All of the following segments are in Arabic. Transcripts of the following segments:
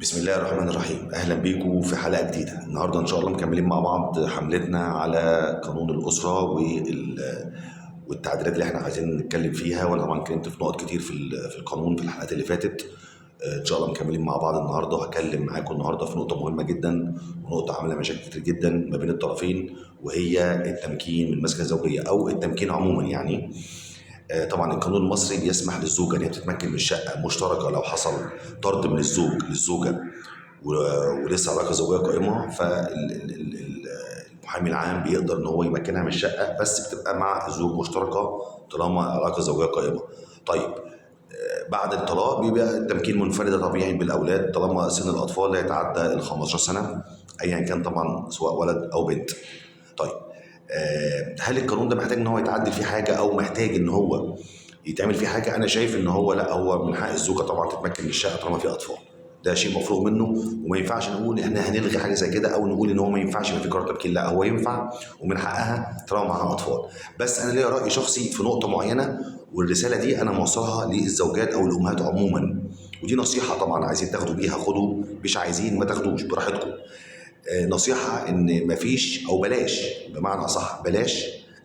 بسم الله الرحمن الرحيم. اهلا بيكم في حلقه جديده. النهارده ان شاء الله مكملين مع بعض حملتنا على قانون الاسره والتعديلات اللي احنا عايزين نتكلم فيها. وانا طبعا اتكلمت في نقط كتير في القانون في الحلقات اللي فاتت. ان شاء الله مكملين مع بعض النهارده، وهكلم معاكم النهارده في نقطه مهمه جدا ونقطه عامله مشاكل كتير جدا ما بين الطرفين، وهي التمكين من المسكنه الزوجيه او التمكين عموما يعني. طبعا القانون المصري بيسمح للزوجه ان هي تتمكن من شقه مشتركه لو حصل طرد من الزوج للزوجه ولسه علاقه زوجيه قائمه، فالمحامي العام بيقدر ان هو يمكنها من الشقه، بس بتبقى مع الزوج مشتركه طالما علاقه زوجيه قائمه. طيب بعد الطلاق بيبقى التمكين منفرده طبيعي بالاولاد طالما سن الاطفال لا يتعدى ال 15 سنه ايا كان، طبعا سواء ولد او بنت. طيب هل القانون ده محتاج ان هو يتعدل فيه حاجه او محتاج ان هو يتعمل فيه حاجه؟ انا شايف ان هو لا، هو من حق الزوجه طبعا تتمكن من الشقه طالما في اطفال. ده شيء مفروغ منه، وما ينفعش نقول احنا هنلغي حاجه زي كده او نقول ان هو ما ينفعش يبقى في قرار تمكين. لا، هو ينفع ومن حقها طالما معاها اطفال. بس انا ليا راي شخصي في نقطه معينه، والرساله دي انا موصلها للزوجات او الامهات عموما، ودي نصيحه طبعا عايزين تاخدوا بيها خدوا، مش عايزين ما تاخدوش براحتكم. نصيحة إن مفيش أو بلاش، بمعنى أصح بلاش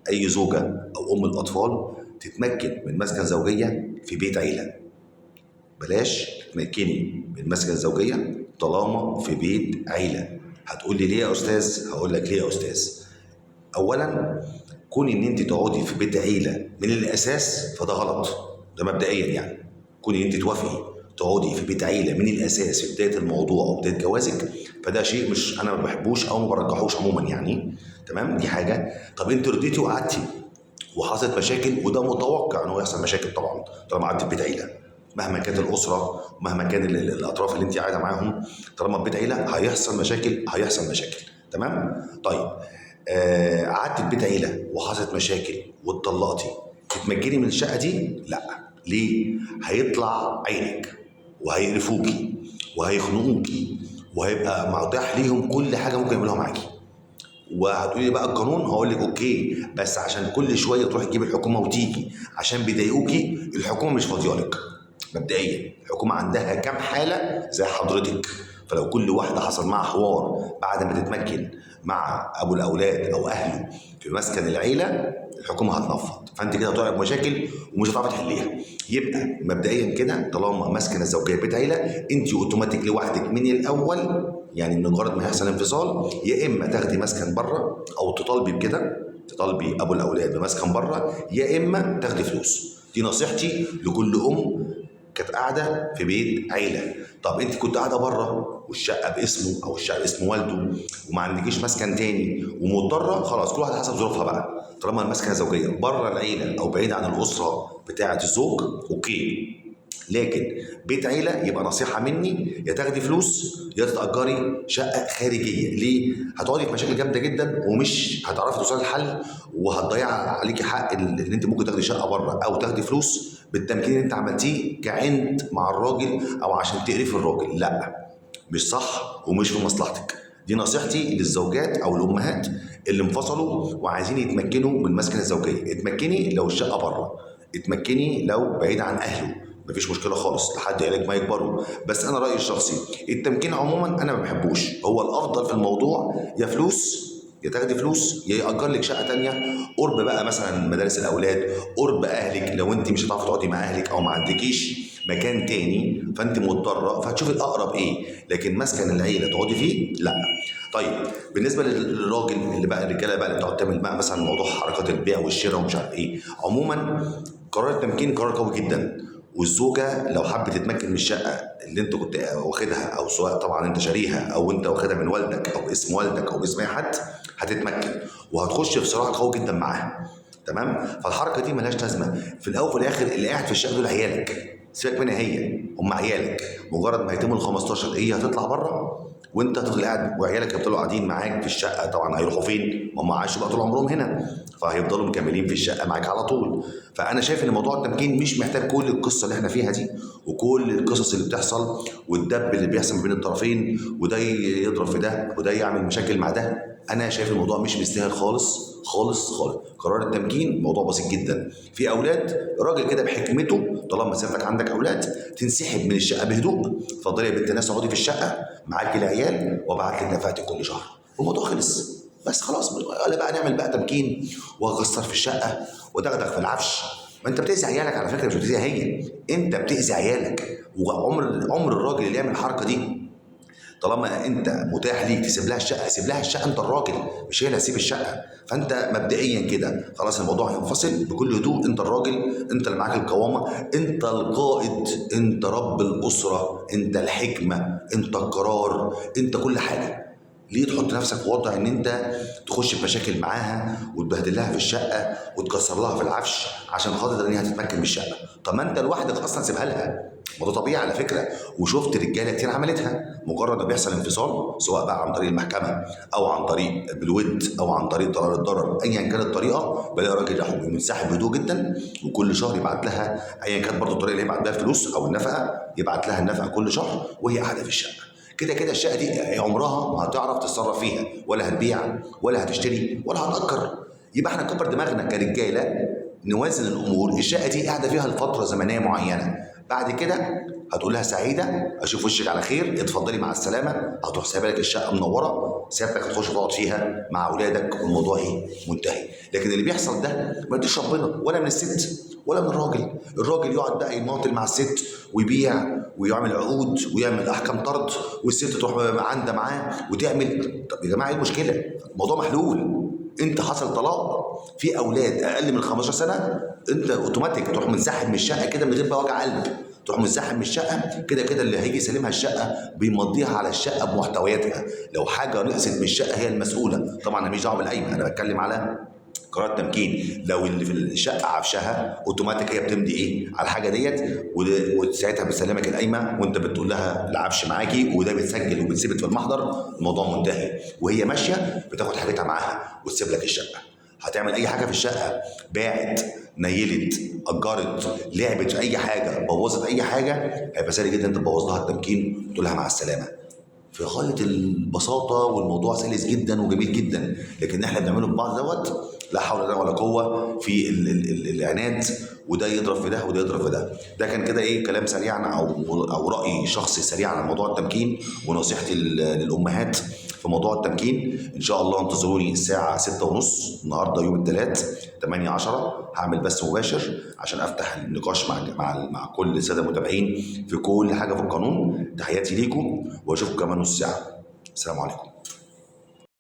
أي زوجة أو أم الأطفال تتمكن من مسكن زوجية في بيت عيلة. بلاش تتمكني من مسكن زوجية طالما في بيت عيلة. هتقول لي ليه يا أستاذ؟ هقول لك ليه يا أستاذ. أولا، كون إن أنت تقعدي في بيت عيلة من الأساس فده غلط، ده مبدئيا يعني. كون إن أنت توافقي تقعدي في بيت عيله من الاساس في بدايه الموضوع او بدايه جوازك، فده شيء مش انا ما بحبوش او ما برجحوش عموما يعني. تمام، دي حاجه. طب انت رضيتي وقعدتي وحصلت مشاكل، وده متوقع ان هو يحصل مشاكل طبعا طالما قعدتي في بيت عيله، مهما كانت الاسره ومهما كان الاطراف اللي انت قاعده معاهم، طالما في بيت عيله هيحصل مشاكل، هيحصل مشاكل. تمام. طيب قعدت في بيت عيله وحصلت مشاكل واتطلقتي، تتمكني من الشقه دي؟ لا. ليه؟ هيطلع عينك وهيقرفوكي وهيخنقوكي وهيبقى متاح ليهم كل حاجه ممكن يعملوها معاكي. وهتقولي لي بقى القانون، هقول لك اوكي، بس عشان كل شويه تروحي تجيب الحكومه وتيجي عشان بيضايقوكي، الحكومه مش فاضيه لك. مبدئيا الحكومه عندها كام حاله زي حضرتك، فلو كل واحده حصل معها حوار بعد ما تتمكن مع ابو الاولاد او اهله في مسكن العيله، الحكومه هتنفض، فانت كده هتقعي بمشاكل ومش هتعرفي تحليها. يبقى مبدئيا كده طالما مسكن الزوجيه بيت عيله، انت اوتوماتيك لوحدك من الاول، يعني من مجرد ما يحصل انفصال يا اما تاخدي مسكن بره او تطالبي بكده، تطالبي ابو الاولاد بمسكن بره، يا اما تاخدي فلوس. دي نصيحتي لكل ام كانت قاعده في بيت عيله. طب انت كنت قاعده بره والشقه باسمه او الشقه باسم والده وما عندكيش مسكن تاني ومضطره، خلاص كل واحده حسب ظروفها بقى. طالما المسكنه زوجيه بره العيله او بعيد عن الاسره بتاعه الزوج، اوكي. لكن بيت عيله يبقى نصيحه مني، يا تاخدي فلوس يا تتاجري شقه خارجيه. ليه؟ هتقعدي في مشاكل جامده جدا ومش هتعرفي توصلي لحل، وهتضيع عليكي حق ان انت ممكن تاخدي شقه بره او تاخدي فلوس بالتمكين اللي انت عملتيه كعند مع الراجل او عشان تقرفي الراجل. لا، مش صح ومش في مصلحتك. دي نصيحتي للزوجات او الامهات اللي انفصلوا وعايزين يتمكنوا من مسكن الزوجيه. اتمكني لو الشقه بره، اتمكني لو بعيد عن اهله، مفيش مشكله خالص لحد عيالك ما يكبروا. بس انا رايي الشخصي التمكين عموما انا ما بحبوش. هو الافضل في الموضوع يا فلوس، يا تاخدي فلوس، يا يأجر لك شقه تانيه قرب بقى مثلا مدارس الاولاد، قرب اهلك لو انت مش هتعرفي تقعدي مع اهلك او ما عندكيش مكان تاني فانت مضطره، فهتشوفي الاقرب ايه. لكن مسكن العيله تقعدي فيه لا. طيب بالنسبه للراجل اللي بقى الرجاله بقى اللي بتقعد تعمل بقى مثلا موضوع حركات البيع والشراء ومش عارف ايه، عموما قرار التمكين قرار قوي جدا. والزوجه لو حبت تتمكن من الشقه اللي انت كنت واخدها، او سواء طبعا انت شاريها او انت واخدها من والدك او باسم والدك او باسم اي حد، هتتمكن وهتخش في صراع قوي جدا معاها. تمام. فالحركه دي ملهاش لازمه. في الاول وفي الاخر اللي قاعد في الشقه دول عيالك، سيبك منها، هي هم عيالك. مجرد ما يتم ال 15 هي هتطلع بره وانت هتفضل قاعد، وعيالك هيفضلوا قاعدين معاك في الشقه. طبعا هيروحوا فين؟ ما هم عاشوا بقى طول عمرهم هنا، فهيفضلوا مكملين في الشقه معاك على طول. فانا شايف ان موضوع التمكين مش محتاج كل القصه اللي احنا فيها دي وكل القصص اللي بتحصل والدب اللي بيحصل ما بين الطرفين، وده يضرب في ده وده يعمل مشاكل مع ده. انا شايف الموضوع مش مستاهل خالص خالص خالص. قرار التمكين موضوع بسيط جدا. في اولاد راجل كده بحكمته طالما سيادتك عندك اولاد تنسحب من الشقه بهدوء. اتفضلي يا بنت الناس اقعدي في الشقه معاكي العيال وابعت لك نفقتك كل شهر، والموضوع خلص. بس خلاص، ولا بقى نعمل بقى تمكين واكسر في الشقه ودغدغ في العفش. ما انت بتاذي عيالك على فكره، مش بتاذيها هي، انت بتاذي عيالك. وعمر الراجل اللي يعمل الحركه دي، طالما انت متاح ليك تسيب لها الشقه سيب لها الشقه، انت الراجل مش هي اللي هتسيب الشقه. فانت مبدئيا كده خلاص الموضوع هينفصل بكل هدوء. انت الراجل، انت اللي معاك القوامه، انت القائد، انت رب الاسره، انت الحكمه، انت القرار، انت كل حاجه. ليه تحط نفسك في وضع ان انت تخش في مشاكل معاها وتبهدل لها في الشقه وتكسر لها في العفش عشان خاطر ان هي تتمكن من الشقه؟ طب ما انت لوحدك اصلا سيبها لها. ما ده طبيعي على فكره، وشفت رجاله كتير عملتها. مجرد ما بيحصل انفصال سواء بقى عن طريق المحكمه او عن طريق بالود او عن طريق ضرر الضرر، ايا كانت الطريقه، بلاقي راجل راح منسحب بهدوء جدا، وكل شهر يبعت لها ايا كانت برضه الطريقه اللي يبعت بيها فلوس او النفقه، يبعت لها النفقه كل شهر وهي قاعده في الشقه. كده كده الشقه دي عمرها ما هتعرف تتصرف فيها، ولا هتبيع ولا هتشتري ولا هتأجر. يبقى احنا نكبر دماغنا كرجاله، نوازن الامور. الشقه دي قاعده فيها لفتره زمنيه معينه، بعد كده هتقول لها سعيده اشوف وشك على خير، اتفضلي مع السلامه، هتروح سايبه لك الشقه منوره، سيادتك هتخش تقعد فيها مع اولادك والموضوع ايه منتهي. لكن اللي بيحصل ده ما يرضيش ربنا ولا من الست ولا من الراجل. الراجل يقعد بقى يماطل مع الست ويبيع ويعمل عقود ويعمل احكام طرد، والست تروح عندها معاه وتعمل. طب يا جماعه ايه المشكله؟ الموضوع محلول. انت حصل طلاق في اولاد اقل من 15 سنه، انت اوتوماتيك تروح منسحب من الشقه كده من غير بقى وجع قلب. تروح منسحب من الشقه كده كده، اللي هيجي يسلمها الشقه بيمضيها على الشقه بمحتوياتها. لو حاجه نقصت من الشقه هي المسؤوله. طبعا انا ماليش دعوه بالقايمه، انا بتكلم على قرار تمكين. لو اللي في الشقه عفشها اوتوماتيك هي بتمضي ايه على الحاجه ديت، وساعتها بتسلمك القايمه وانت بتقول لها العفش معاكي، وده بيتسجل وبيتثبت في المحضر، الموضوع منتهي. وهي ماشيه بتاخد حاجتها معاها وتسيب لك الشقه. هتعمل اي حاجه في الشقه، باعت، نيلت، اجرت، لعبت في اي حاجه، بوظت اي حاجه، هيبقى سهل جدا انت تبوظ لها التمكين وتقول لها مع السلامه. في غايه البساطه، والموضوع سلس جدا وجميل جدا. لكن احنا بنعمله ببعض دوت لا حول لنا ولا قوه في العناد، وده يضرب في ده وده يضرب في ده. ده كان كده ايه كلام سريع او راي شخصي سريع على موضوع التمكين، ونصيحتي للامهات في موضوع التمكين. ان شاء الله انتظروني الساعه 6:30 النهارده يوم الثلاث 8/10، هعمل بث مباشر عشان افتح النقاش مع كل الساده المتابعين في كل حاجه في القانون. تحياتي ليكم واشوفكم كمان نص ساعه. السلام عليكم.